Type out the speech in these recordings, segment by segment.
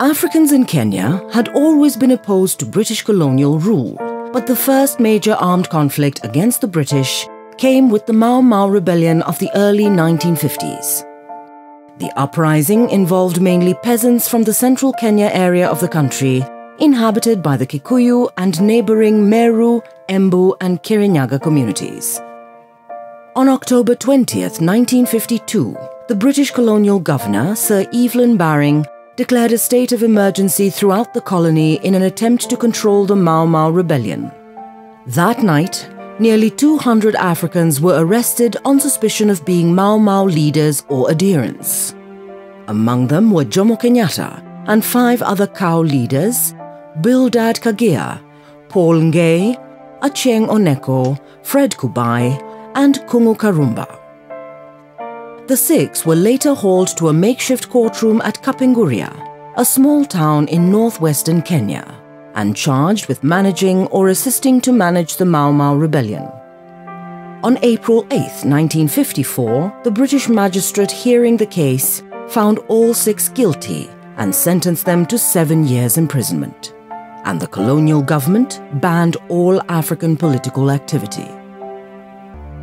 Africans in Kenya had always been opposed to British colonial rule, but the first major armed conflict against the British came with the Mau Mau rebellion of the early 1950s. The uprising involved mainly peasants from the central Kenya area of the country, inhabited by the Kikuyu and neighboring Meru, Embu and Kirinyaga communities. On October 20th, 1952, the British colonial governor, Sir Evelyn Baring, declared a state of emergency throughout the colony in an attempt to control the Mau Mau rebellion. That night, nearly 200 Africans were arrested on suspicion of being Mau Mau leaders or adherents. Among them were Jomo Kenyatta and 5 other Cow leaders, Bildad Kagea, Paul Ngei, Achieng Oneko, Fred Kubai, and Kungu Karumba. The 6 were later hauled to a makeshift courtroom at Kapenguria, a small town in northwestern Kenya, and charged with managing or assisting to manage the Mau Mau rebellion. On April 8, 1954, the British magistrate hearing the case found all 6 guilty and sentenced them to 7 years imprisonment. And the colonial government banned all African political activity.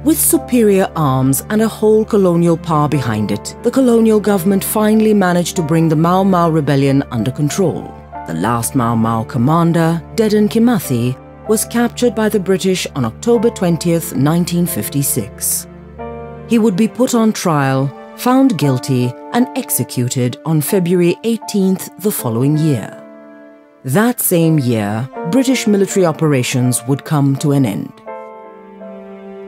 With superior arms and a whole colonial power behind it, the colonial government finally managed to bring the Mau Mau rebellion under control. The last Mau Mau commander, Dedan Kimathi, was captured by the British on October 20th, 1956. He would be put on trial, found guilty, and executed on February 18th the following year. That same year, British military operations would come to an end.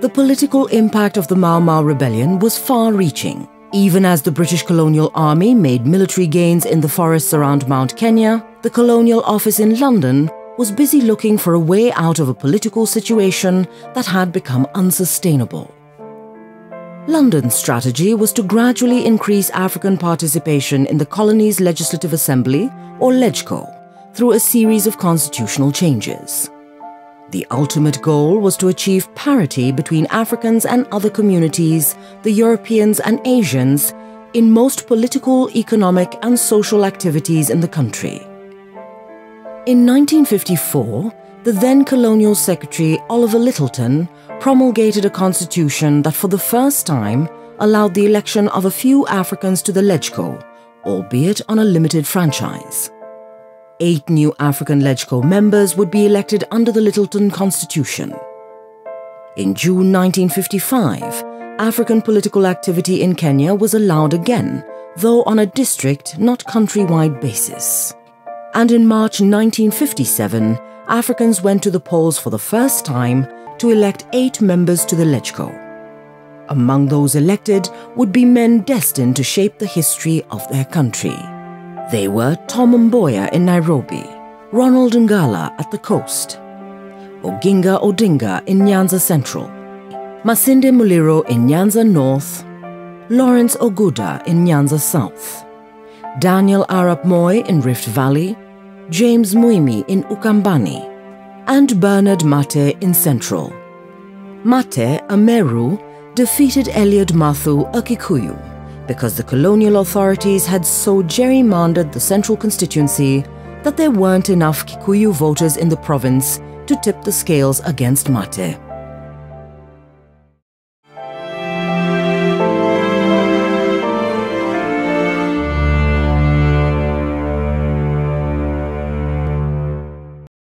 The political impact of the Mau Mau rebellion was far-reaching. Even as the British colonial army made military gains in the forests around Mount Kenya, the colonial office in London was busy looking for a way out of a political situation that had become unsustainable. London's strategy was to gradually increase African participation in the colony's Legislative Assembly, or LegCo, through a series of constitutional changes. The ultimate goal was to achieve parity between Africans and other communities, the Europeans and Asians, in most political, economic and social activities in the country. In 1954, the then Colonial Secretary Oliver Littleton promulgated a constitution that for the first time allowed the election of a few Africans to the LegCo, albeit on a limited franchise. 8 new African LegCo members would be elected under the Littleton Constitution. In June 1955, African political activity in Kenya was allowed again, though on a district, not countrywide basis. And in March 1957, Africans went to the polls for the first time to elect 8 members to the LegCo. Among those elected would be men destined to shape the history of their country. They were Tom Mboya in Nairobi, Ronald Ngala at the coast, Oginga Odinga in Nyanza Central, Masinde Muliro in Nyanza North, Lawrence Oguta in Nyanza South, Daniel Arap Moi in Rift Valley, James Muimi in Ukambani, and Bernard Mate in Central. Mate, a Meru, defeated Eliud Mathu, a Kikuyu, because the colonial authorities had so gerrymandered the central constituency that there weren't enough Kikuyu voters in the province to tip the scales against Mate.